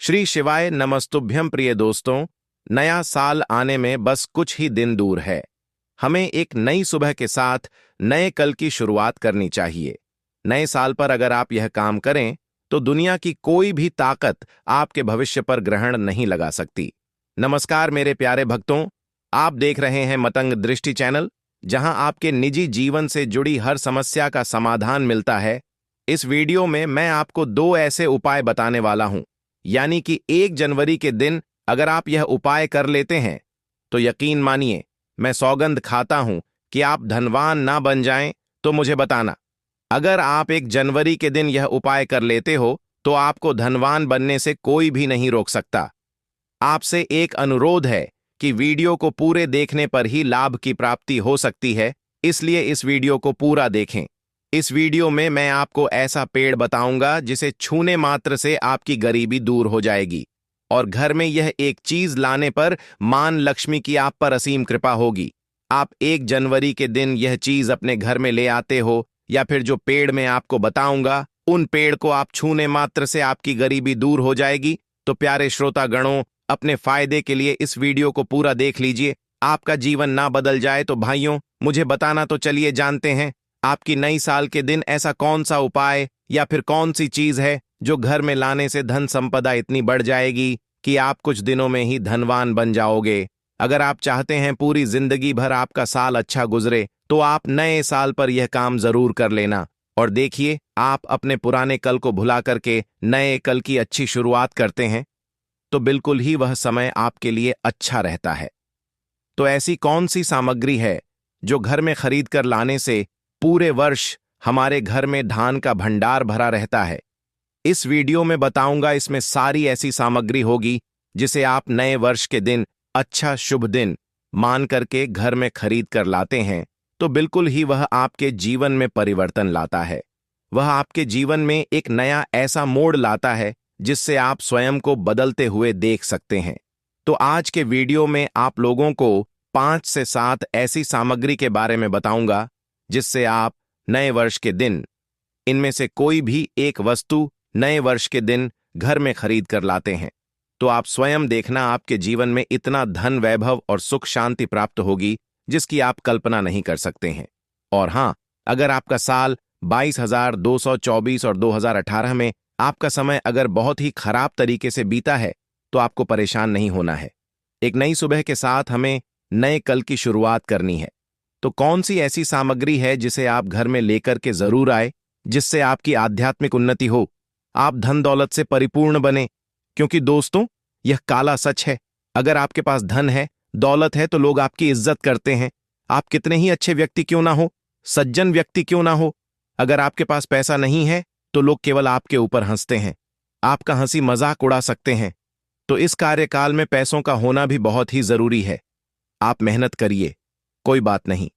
श्री शिवाय नमस्तुभ्यं प्रिय दोस्तों। नया साल आने में बस कुछ ही दिन दूर है। हमें एक नई सुबह के साथ नए कल की शुरुआत करनी चाहिए। नए साल पर अगर आप यह काम करें तो दुनिया की कोई भी ताकत आपके भविष्य पर ग्रहण नहीं लगा सकती। नमस्कार मेरे प्यारे भक्तों, आप देख रहे हैं मतंग दृष्टि चैनल, जहां आपके निजी जीवन से जुड़ी हर समस्या का समाधान मिलता है। इस वीडियो में मैं आपको 2 ऐसे उपाय बताने वाला हूं, यानी कि 1 जनवरी के दिन अगर आप यह उपाय कर लेते हैं तो यकीन मानिए, मैं सौगंध खाता हूं कि आप धनवान ना बन जाएं तो मुझे बताना। अगर आप 1 जनवरी के दिन यह उपाय कर लेते हो तो आपको धनवान बनने से कोई भी नहीं रोक सकता। आपसे एक अनुरोध है कि वीडियो को पूरे देखने पर ही लाभ की प्राप्ति हो सकती है, इसलिए इस वीडियो को पूरा देखें। इस वीडियो में मैं आपको ऐसा पेड़ बताऊंगा जिसे छूने मात्र से आपकी गरीबी दूर हो जाएगी और घर में यह एक चीज लाने पर मां लक्ष्मी की आप पर असीम कृपा होगी। आप 1 जनवरी के दिन यह चीज अपने घर में ले आते हो या फिर जो पेड़ मैं आपको बताऊंगा उन पेड़ को आप छूने मात्र से आपकी गरीबी दूर हो जाएगी। तो प्यारे श्रोता गणों, अपने फायदे के लिए इस वीडियो को पूरा देख लीजिए। आपका जीवन ना बदल जाए तो भाइयों मुझे बताना। तो चलिए जानते हैं, आपकी नई साल के दिन ऐसा कौन सा उपाय या फिर कौन सी चीज है जो घर में लाने से धन संपदा इतनी बढ़ जाएगी कि आप कुछ दिनों में ही धनवान बन जाओगे। अगर आप चाहते हैं पूरी जिंदगी भर आपका साल अच्छा गुजरे तो आप नए साल पर यह काम जरूर कर लेना और देखिए, आप अपने पुराने कल को भुला करके नए कल की अच्छी शुरुआत करते हैं तो बिल्कुल ही वह समय आपके लिए अच्छा रहता है। तो ऐसी कौन सी सामग्री है जो घर में खरीद कर लाने से पूरे वर्ष हमारे घर में धान का भंडार भरा रहता है? इस वीडियो में बताऊंगा। इसमें सारी ऐसी सामग्री होगी जिसे आप नए वर्ष के दिन अच्छा शुभ दिन मान करके घर में खरीद कर लाते हैं तो बिल्कुल ही वह आपके जीवन में परिवर्तन लाता है। वह आपके जीवन में एक नया ऐसा मोड़ लाता है जिससे आप स्वयं को बदलते हुए देख सकते हैं। तो आज के वीडियो में आप लोगों को 5 से 7 ऐसी सामग्री के बारे में बताऊंगा जिससे आप नए वर्ष के दिन इनमें से कोई भी एक वस्तु नए वर्ष के दिन घर में खरीद कर लाते हैं तो आप स्वयं देखना, आपके जीवन में इतना धन वैभव और सुख शांति प्राप्त होगी जिसकी आप कल्पना नहीं कर सकते हैं। और हां, अगर आपका साल 22,224 और 2018 में आपका समय अगर बहुत ही खराब तरीके से बीता है तो आपको परेशान नहीं होना है। एक नई सुबह के साथ हमें नए कल की शुरुआत करनी है। तो कौन सी ऐसी सामग्री है जिसे आप घर में लेकर के जरूर आए जिससे आपकी आध्यात्मिक उन्नति हो, आप धन दौलत से परिपूर्ण बने? क्योंकि दोस्तों, यह काला सच है। अगर आपके पास धन है, दौलत है तो लोग आपकी इज्जत करते हैं। आप कितने ही अच्छे व्यक्ति क्यों ना हो, सज्जन व्यक्ति क्यों ना हो, अगर आपके पास पैसा नहीं है तो लोग केवल आपके ऊपर हंसते हैं, आपका हंसी मजाक उड़ा सकते हैं। तो इस कार्यकाल में पैसों का होना भी बहुत ही जरूरी है। आप मेहनत करिए, कोई बात नहीं।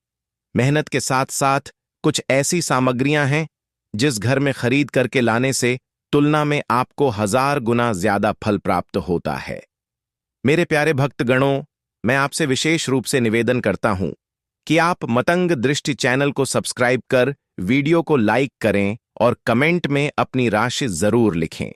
मेहनत के साथ साथ कुछ ऐसी सामग्रियां हैं जिस घर में खरीद करके लाने से तुलना में आपको 1000 गुना ज्यादा फल प्राप्त होता है। मेरे प्यारे भक्तगणों, मैं आपसे विशेष रूप से निवेदन करता हूं कि आप मतंग दृष्टि चैनल को सब्सक्राइब कर वीडियो को लाइक करें और कमेंट में अपनी राशि जरूर लिखें।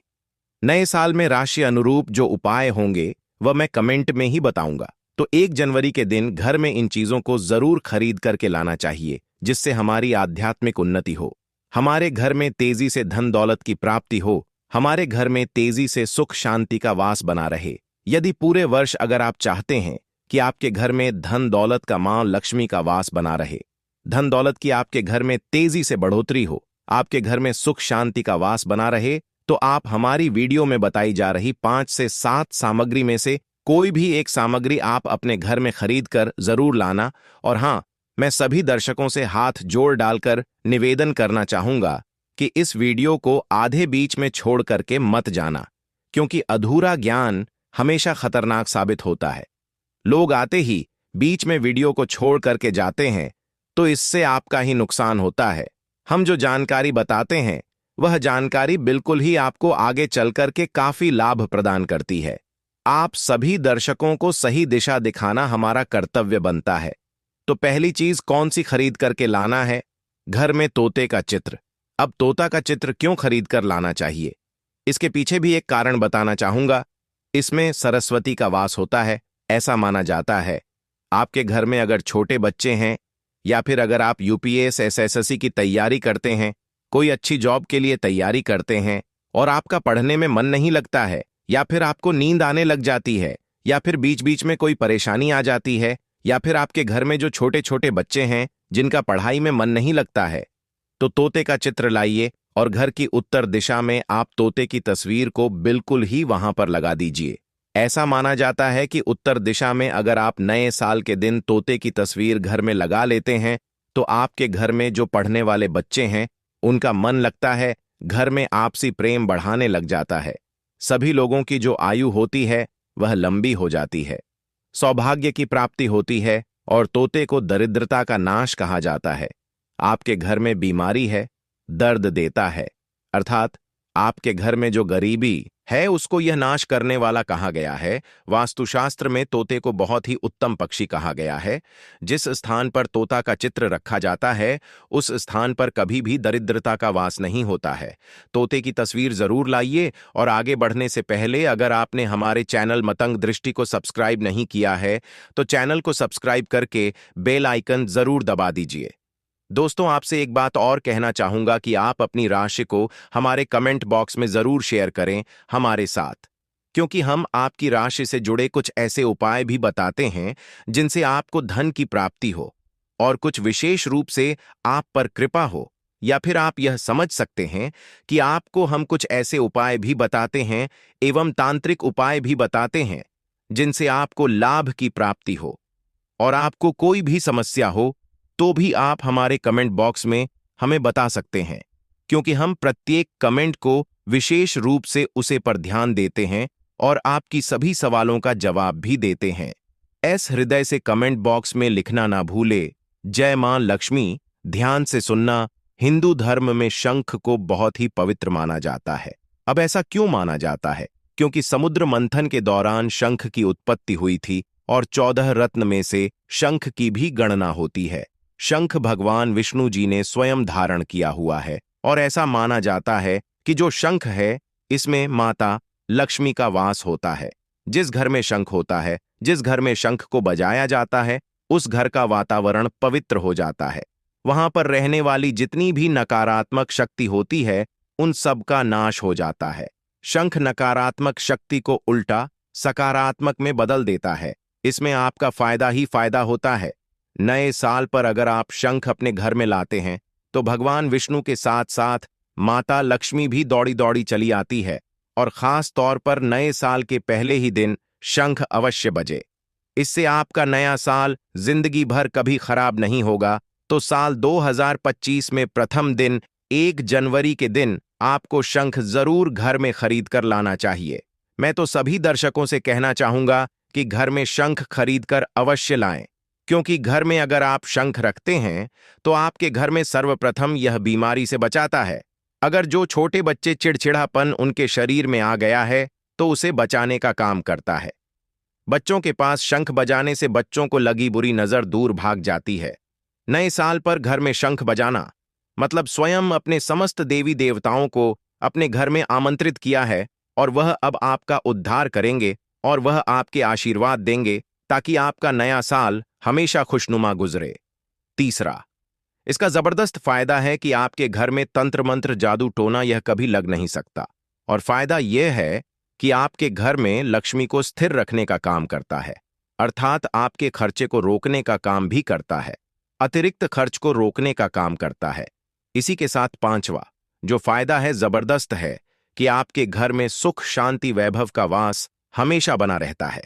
नए साल में राशि अनुरूप जो उपाय होंगे वह मैं कमेंट में ही बताऊंगा। तो 1 जनवरी के दिन घर में इन चीजों को जरूर खरीद करके लाना चाहिए जिससे हमारी आध्यात्मिक उन्नति हो, हमारे घर में तेजी से धन दौलत की प्राप्ति हो, हमारे घर में तेजी से सुख शांति का वास बना रहे। यदि पूरे वर्ष अगर आप चाहते हैं कि आपके घर में धन दौलत का मां लक्ष्मी का वास बना रहे, धन दौलत की आपके घर में तेजी से बढ़ोतरी हो, आपके घर में सुख शांति का वास बना रहे, तो आप हमारी वीडियो में बताई जा रही 5 से 7 सामग्री में से कोई भी एक सामग्री आप अपने घर में खरीद कर जरूर लाना। और हां, मैं सभी दर्शकों से हाथ जोड़ डालकर निवेदन करना चाहूंगा कि इस वीडियो को आधे बीच में छोड़ करके मत जाना, क्योंकि अधूरा ज्ञान हमेशा खतरनाक साबित होता है। लोग आते ही बीच में वीडियो को छोड़ करके जाते हैं तो इससे आपका ही नुकसान होता है। हम जो जानकारी बताते हैं वह जानकारी बिल्कुल ही आपको आगे चल करके काफी लाभ प्रदान करती है। आप सभी दर्शकों को सही दिशा दिखाना हमारा कर्तव्य बनता है। तो पहली चीज कौन सी खरीद करके लाना है? घर में तोते का चित्र। अब तोता का चित्र क्यों खरीद कर लाना चाहिए? इसके पीछे भी एक कारण बताना चाहूंगा। इसमें सरस्वती का वास होता है, ऐसा माना जाता है। आपके घर में अगर छोटे बच्चे हैं या फिर अगर आप यूपीएस एसएससी की तैयारी करते हैं, कोई अच्छी जॉब के लिए तैयारी करते हैं और आपका पढ़ने में मन नहीं लगता है, या फिर आपको नींद आने लग जाती है, या फिर बीच बीच में कोई परेशानी आ जाती है, या फिर आपके घर में जो छोटे छोटे बच्चे हैं जिनका पढ़ाई में मन नहीं लगता है, तो तोते का चित्र लाइए और घर की उत्तर दिशा में आप तोते की तस्वीर को बिल्कुल ही वहां पर लगा दीजिए। ऐसा माना जाता है कि उत्तर दिशा में अगर आप नए साल के दिन तोते की तस्वीर घर में लगा लेते हैं तो आपके घर में जो पढ़ने वाले बच्चे हैं उनका मन लगता है, घर में आपसी प्रेम बढ़ाने लग जाता है। सभी लोगों की जो आयु होती है वह लंबी हो जाती है, सौभाग्य की प्राप्ति होती है और तोते को दरिद्रता का नाश कहा जाता है। आपके घर में बीमारी है, दर्द देता है, अर्थात आपके घर में जो गरीबी है उसको यह नाश करने वाला कहा गया है। वास्तुशास्त्र में तोते को बहुत ही उत्तम पक्षी कहा गया है। जिस स्थान पर तोता का चित्र रखा जाता है उस स्थान पर कभी भी दरिद्रता का वास नहीं होता है। तोते की तस्वीर जरूर लाइए। और आगे बढ़ने से पहले अगर आपने हमारे चैनल मतंग दृष्टि को सब्सक्राइब नहीं किया है तो चैनल को सब्सक्राइब करके बेल आइकन जरूर दबा दीजिए। दोस्तों, आपसे एक बात और कहना चाहूंगा कि आप अपनी राशि को हमारे कमेंट बॉक्स में जरूर शेयर करें हमारे साथ, क्योंकि हम आपकी राशि से जुड़े कुछ ऐसे उपाय भी बताते हैं जिनसे आपको धन की प्राप्ति हो और कुछ विशेष रूप से आप पर कृपा हो। या फिर आप यह समझ सकते हैं कि आपको हम कुछ ऐसे उपाय भी बताते हैं एवं तांत्रिक उपाय भी बताते हैं जिनसे आपको लाभ की प्राप्ति हो। और आपको कोई भी समस्या हो तो भी आप हमारे कमेंट बॉक्स में हमें बता सकते हैं, क्योंकि हम प्रत्येक कमेंट को विशेष रूप से उसे पर ध्यान देते हैं और आपकी सभी सवालों का जवाब भी देते हैं। ऐस हृदय से कमेंट बॉक्स में लिखना ना भूले, जय मां लक्ष्मी। ध्यान से सुनना, हिंदू धर्म में शंख को बहुत ही पवित्र माना जाता है। अब ऐसा क्यों माना जाता है? क्योंकि समुद्र मंथन के दौरान शंख की उत्पत्ति हुई थी और 14 रत्न में से शंख की भी गणना होती है। शंख भगवान विष्णु जी ने स्वयं धारण किया हुआ है और ऐसा माना जाता है कि जो शंख है इसमें माता लक्ष्मी का वास होता है। जिस घर में शंख होता है, जिस घर में शंख को बजाया जाता है, उस घर का वातावरण पवित्र हो जाता है। वहां पर रहने वाली जितनी भी नकारात्मक शक्ति होती है उन सब का नाश हो जाता है। शंख नकारात्मक शक्ति को उल्टा सकारात्मक में बदल देता है। इसमें आपका फायदा ही फायदा होता है। नए साल पर अगर आप शंख अपने घर में लाते हैं तो भगवान विष्णु के साथ साथ माता लक्ष्मी भी दौड़ी दौड़ी चली आती है और खास तौर पर नए साल के पहले ही दिन शंख अवश्य बजे। इससे आपका नया साल जिंदगी भर कभी खराब नहीं होगा। तो साल 2025 में प्रथम दिन 1 जनवरी के दिन आपको शंख जरूर घर में खरीद कर लाना चाहिए। मैं तो सभी दर्शकों से कहना चाहूंगा कि घर में शंख खरीद कर अवश्य लाएं, क्योंकि घर में अगर आप शंख रखते हैं तो आपके घर में सर्वप्रथम यह बीमारी से बचाता है। अगर जो छोटे बच्चे चिड़चिड़ापन उनके शरीर में आ गया है तो उसे बचाने का काम करता है। बच्चों के पास शंख बजाने से बच्चों को लगी बुरी नजर दूर भाग जाती है। नए साल पर घर में शंख बजाना मतलब स्वयं अपने समस्त देवी देवताओं को अपने घर में आमंत्रित किया है और वह अब आपका उद्धार करेंगे और वह आपके आशीर्वाद देंगे ताकि आपका नया साल हमेशा खुशनुमा गुजरे। तीसरा, इसका जबरदस्त फायदा है कि आपके घर में तंत्र मंत्र जादू टोना यह कभी लग नहीं सकता। और फायदा यह है कि आपके घर में लक्ष्मी को स्थिर रखने का काम करता है, अर्थात आपके खर्चे को रोकने का काम भी करता है, अतिरिक्त खर्च को रोकने का काम करता है। इसी के साथ पांचवा जो फायदा है जबरदस्त है कि आपके घर में सुख शांति वैभव का वास हमेशा बना रहता है,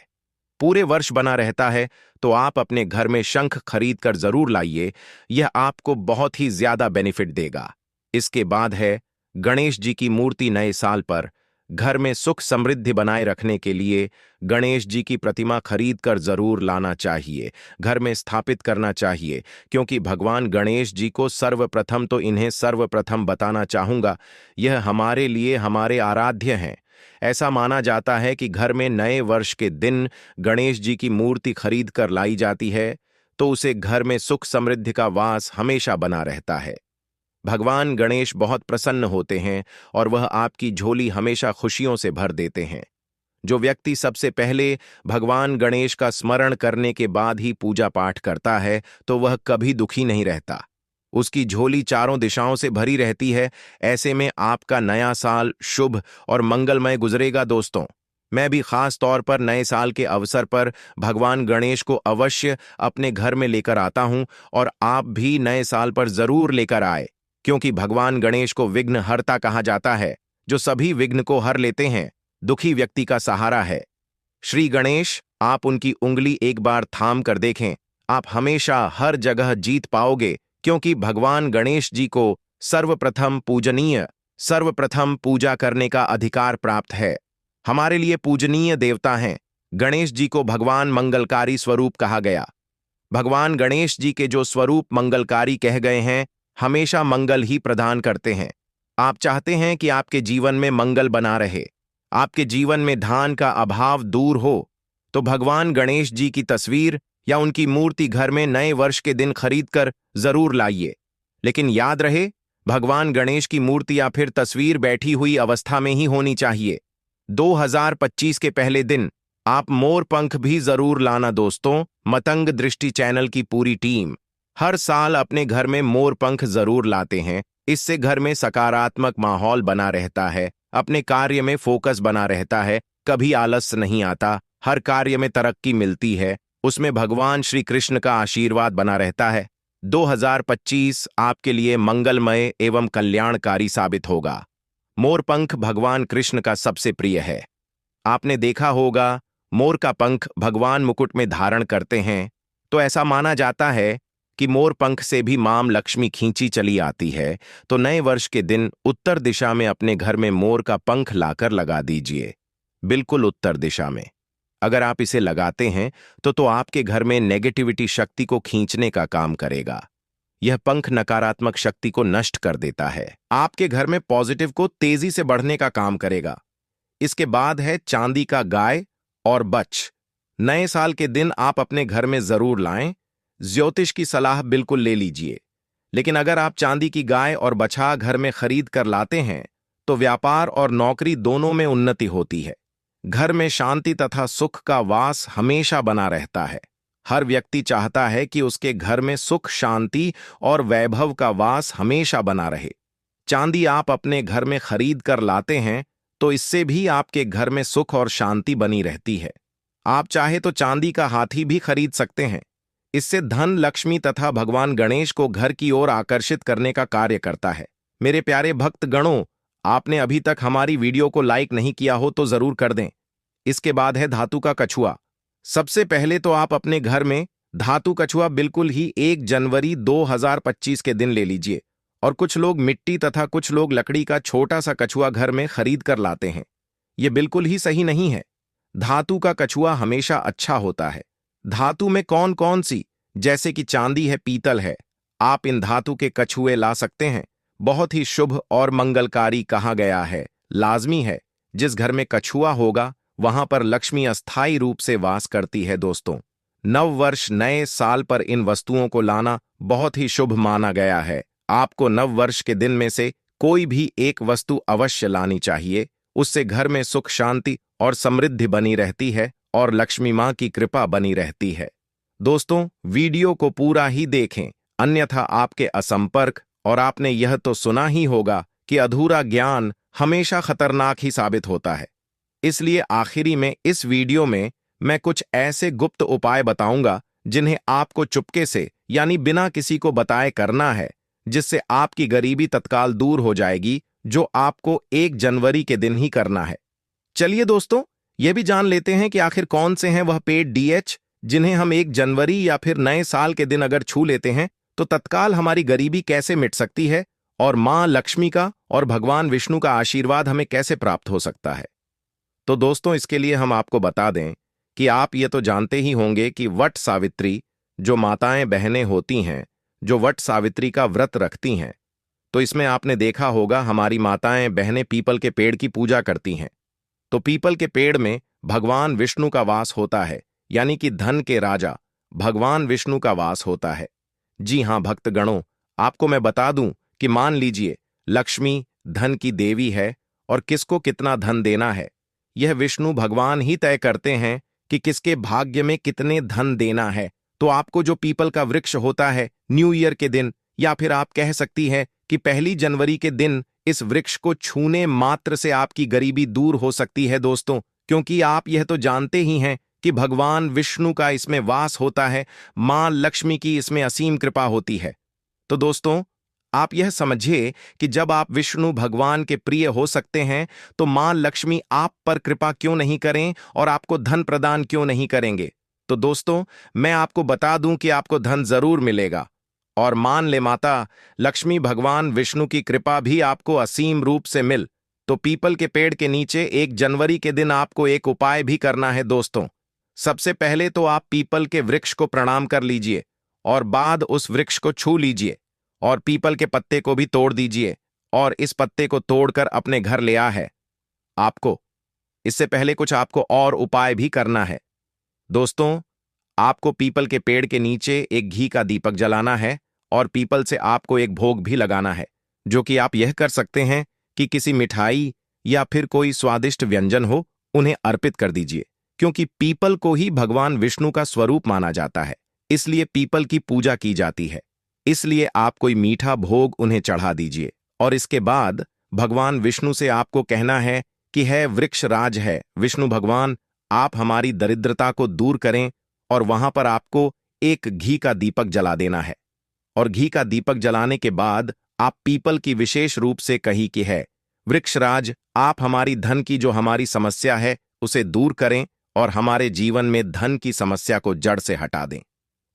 पूरे वर्ष बना रहता है। तो आप अपने घर में शंख खरीद कर जरूर लाइए, यह आपको बहुत ही ज्यादा बेनिफिट देगा। इसके बाद है गणेश जी की मूर्ति। नए साल पर घर में सुख समृद्धि बनाए रखने के लिए गणेश जी की प्रतिमा खरीद कर जरूर लाना चाहिए, घर में स्थापित करना चाहिए, क्योंकि भगवान गणेश जी को सर्वप्रथम तो इन्हें सर्वप्रथम बताना चाहूंगा, यह हमारे लिए हमारे आराध्य हैं। ऐसा माना जाता है कि घर में नए वर्ष के दिन गणेश जी की मूर्ति खरीद कर लाई जाती है तो उसे घर में सुख समृद्धि का वास हमेशा बना रहता है। भगवान गणेश बहुत प्रसन्न होते हैं और वह आपकी झोली हमेशा खुशियों से भर देते हैं। जो व्यक्ति सबसे पहले भगवान गणेश का स्मरण करने के बाद ही पूजा पाठ करता है तो वह कभी दुखी नहीं रहता। उसकी झोली चारों दिशाओं से भरी रहती है। ऐसे में आपका नया साल शुभ और मंगलमय गुजरेगा दोस्तों। मैं भी खास तौर पर नए साल के अवसर पर भगवान गणेश को अवश्य अपने घर में लेकर आता हूं और आप भी नए साल पर जरूर लेकर आए, क्योंकि भगवान गणेश को विघ्नहर्ता कहा जाता है, जो सभी विघ्न को हर लेते हैं, दुखी व्यक्ति का सहारा है। श्री गणेश, आप उनकी उंगली एक बार थाम कर देखें, आप हमेशा हर जगह जीत पाओगे, क्योंकि भगवान गणेश जी को सर्वप्रथम पूजा करने का अधिकार प्राप्त है। हमारे लिए पूजनीय देवता हैं। गणेश जी को भगवान मंगलकारी स्वरूप कहा गया। भगवान गणेश जी के जो स्वरूप मंगलकारी कह गए हैं, हमेशा मंगल ही प्रदान करते हैं। आप चाहते हैं कि आपके जीवन में मंगल बना रहे, आपके जीवन में धन का अभाव दूर हो, तो भगवान गणेश जी की तस्वीर या उनकी मूर्ति घर में नए वर्ष के दिन खरीद कर जरूर लाइए। लेकिन याद रहे, भगवान गणेश की मूर्ति या फिर तस्वीर बैठी हुई अवस्था में ही होनी चाहिए। 2025 के पहले दिन आप मोर पंख भी जरूर लाना दोस्तों। मतंग दृष्टि चैनल की पूरी टीम हर साल अपने घर में मोर पंख जरूर लाते हैं। इससे घर में सकारात्मक माहौल बना रहता है, अपने कार्य में फोकस बना रहता है, कभी आलस्य नहीं आता, हर कार्य में तरक्की मिलती है, उसमें भगवान श्री कृष्ण का आशीर्वाद बना रहता है। 2025 आपके लिए मंगलमय एवं कल्याणकारी साबित होगा। मोरपंख भगवान कृष्ण का सबसे प्रिय है। आपने देखा होगा, मोर का पंख भगवान मुकुट में धारण करते हैं, तो ऐसा माना जाता है कि मोर पंख से भी मां लक्ष्मी खींची चली आती है। तो नए वर्ष के दिन उत्तर दिशा में अपने घर में मोर का पंख लाकर लगा दीजिए, बिल्कुल उत्तर दिशा में। अगर आप इसे लगाते हैं तो आपके घर में नेगेटिविटी शक्ति को खींचने का काम करेगा। यह पंख नकारात्मक शक्ति को नष्ट कर देता है, आपके घर में पॉजिटिव को तेजी से बढ़ने का काम करेगा। इसके बाद है चांदी का गाय और बच। नए साल के दिन आप अपने घर में जरूर लाएं। ज्योतिष की सलाह बिल्कुल ले लीजिए, लेकिन अगर आप चांदी की गाय और बछा घर में खरीद कर लाते हैं तो व्यापार और नौकरी दोनों में उन्नति होती है। घर में शांति तथा सुख का वास हमेशा बना रहता है। हर व्यक्ति चाहता है कि उसके घर में सुख, शांति और वैभव का वास हमेशा बना रहे। चांदी आप अपने घर में खरीद कर लाते हैं तो इससे भी आपके घर में सुख और शांति बनी रहती है। आप चाहे तो चांदी का हाथी भी खरीद सकते हैं। इससे धन, लक्ष्मी तथा भगवान गणेश को घर की ओर आकर्षित करने का कार्य करता है। मेरे प्यारे भक्त गणों, आपने अभी तक हमारी वीडियो को लाइक नहीं किया हो तो जरूर कर दें। इसके बाद है धातु का कछुआ। सबसे पहले तो आप अपने घर में धातु कछुआ बिल्कुल ही 1 जनवरी 2025 के दिन ले लीजिए। और कुछ लोग मिट्टी तथा कुछ लोग लकड़ी का छोटा सा कछुआ घर में खरीद कर लाते हैं। यह बिल्कुल ही सही नहीं है। धातु का कछुआ हमेशा अच्छा होता है। धातु में कौन कौन सी, जैसे कि चांदी है, पीतल है, आप इन धातु के कछुए ला सकते हैं। बहुत ही शुभ और मंगलकारी कहा गया है। लाजमी है, जिस घर में कछुआ होगा वहां पर लक्ष्मी अस्थायी रूप से वास करती है दोस्तों। नव वर्ष, नए साल पर इन वस्तुओं को लाना बहुत ही शुभ माना गया है। आपको नव वर्ष के दिन में से कोई भी एक वस्तु अवश्य लानी चाहिए। उससे घर में सुख, शांति और समृद्धि बनी रहती है और लक्ष्मी मां की कृपा बनी रहती है। दोस्तों, वीडियो को पूरा ही देखें, अन्यथा आपके असंपर्क और आपने यह तो सुना ही होगा कि अधूरा ज्ञान हमेशा खतरनाक ही साबित होता है। इसलिए आखिरी में इस वीडियो में मैं कुछ ऐसे गुप्त उपाय बताऊंगा जिन्हें आपको चुपके से, यानी बिना किसी को बताए करना है, जिससे आपकी गरीबी तत्काल दूर हो जाएगी, जो आपको 1 जनवरी के दिन ही करना है। चलिए दोस्तों, यह भी जान लेते हैं कि आखिर कौन से हैं वह पेड़ DH जिन्हें हम 1 जनवरी या फिर नए साल के दिन अगर छू लेते हैं तो तत्काल हमारी गरीबी कैसे मिट सकती है और मां लक्ष्मी का और भगवान विष्णु का आशीर्वाद हमें कैसे प्राप्त हो सकता है। तो दोस्तों, इसके लिए हम आपको बता दें कि आप ये तो जानते ही होंगे कि वट सावित्री, जो माताएं बहनें होती हैं, जो वट सावित्री का व्रत रखती हैं, तो इसमें आपने देखा होगा हमारी माताएं बहनें पीपल के पेड़ की पूजा करती हैं। तो पीपल के पेड़ में भगवान विष्णु का वास होता है, यानी कि धन के राजा भगवान विष्णु का वास होता है। जी हां भक्तगणों, आपको मैं बता दूं कि मान लीजिए लक्ष्मी धन की देवी है और किसको कितना धन देना है यह विष्णु भगवान ही तय करते हैं कि किसके भाग्य में कितने धन देना है। तो आपको जो पीपल का वृक्ष होता है न्यू ईयर के दिन, या फिर आप कह सकती है कि 1 जनवरी के दिन, इस वृक्ष को छूने मात्र से आपकी गरीबी दूर हो सकती है दोस्तों, क्योंकि आप यह तो जानते ही हैं कि भगवान विष्णु का इसमें वास होता है, मां लक्ष्मी की इसमें असीम कृपा होती है। तो दोस्तों, आप यह समझिए कि जब आप विष्णु भगवान के प्रिय हो सकते हैं तो मां लक्ष्मी आप पर कृपा क्यों नहीं करें और आपको धन प्रदान क्यों नहीं करेंगे। तो दोस्तों, मैं आपको बता दूं कि आपको धन जरूर मिलेगा, और मान ले माता लक्ष्मी भगवान विष्णु की कृपा भी आपको असीम रूप से मिल, तो पीपल के पेड़ के नीचे 1 जनवरी के दिन आपको एक उपाय भी करना है दोस्तों। सबसे पहले तो आप पीपल के वृक्ष को प्रणाम कर लीजिए और बाद उस वृक्ष को छू लीजिए और पीपल के पत्ते को भी तोड़ दीजिए, और इस पत्ते को तोड़कर अपने घर ले आ है आपको। इससे पहले कुछ आपको और उपाय भी करना है दोस्तों। आपको पीपल के पेड़ के नीचे एक घी का दीपक जलाना है और पीपल से आपको एक भोग भी लगाना है, जो कि आप यह कर सकते हैं कि किसी मिठाई या फिर कोई स्वादिष्ट व्यंजन हो उन्हें अर्पित कर दीजिए, क्योंकि पीपल को ही भगवान विष्णु का स्वरूप माना जाता है, इसलिए पीपल की पूजा की जाती है। इसलिए आप कोई मीठा भोग उन्हें चढ़ा दीजिए और इसके बाद भगवान विष्णु से आपको कहना है कि है वृक्ष राज है विष्णु भगवान, आप हमारी दरिद्रता को दूर करें, और वहां पर आपको एक घी का दीपक जला देना है। और घी का दीपक जलाने के बाद आप पीपल की विशेष रूप से कही कि है वृक्षराज, आप हमारी धन की जो हमारी समस्या है उसे दूर करें और हमारे जीवन में धन की समस्या को जड़ से हटा दें।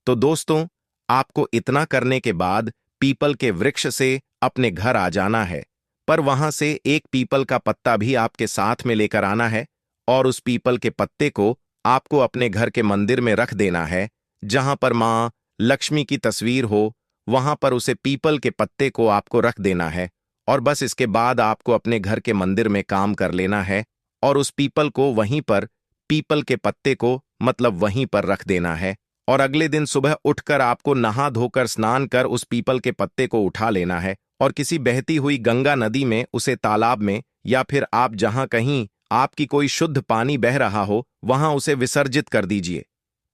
तो दोस्तों, आपको इतना करने के बाद पीपल के वृक्ष से अपने घर आ जाना है, पर वहां से एक पीपल का पत्ता भी आपके साथ में लेकर आना है, और उस पीपल के पत्ते को आपको अपने घर के मंदिर में रख देना है, जहां पर मां लक्ष्मी की तस्वीर हो, वहां पर उसे पीपल के पत्ते को आपको रख देना है। और बस इसके बाद आपको अपने घर के मंदिर में काम कर लेना है और उस पीपल को वहीं पर, पीपल के पत्ते को मतलब वहीं पर रख देना है, और अगले दिन सुबह उठकर आपको नहा धोकर स्नान कर उस पीपल के पत्ते को उठा लेना है और किसी बहती हुई गंगा नदी में, उसे तालाब में, या फिर आप जहां कहीं आपकी कोई शुद्ध पानी बह रहा हो वहां उसे विसर्जित कर दीजिए।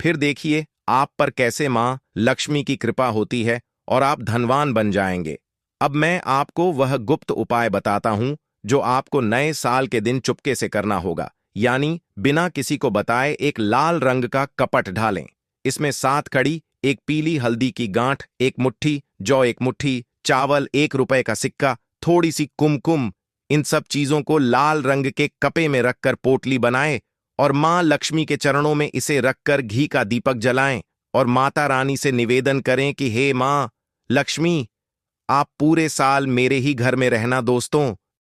फिर देखिए आप पर कैसे मां लक्ष्मी की कृपा होती है और आप धनवान बन जाएंगे। अब मैं आपको वह गुप्त उपाय बताता हूं जो आपको नए साल के दिन चुपके से करना होगा, यानी बिना किसी को बताए एक लाल रंग का कपट ढालें। इसमें 7 कड़ी, एक पीली हल्दी की गांठ, एक मुट्ठी जौ, एक मुट्ठी चावल, 1 रुपए का सिक्का, थोड़ी सी कुमकुम, इन सब चीजों को लाल रंग के कपे में रखकर पोटली बनाएं और मां लक्ष्मी के चरणों में इसे रखकर घी का दीपक जलाएं और माता रानी से निवेदन करें कि हे मां लक्ष्मी, आप पूरे साल मेरे ही घर में रहना दोस्तों,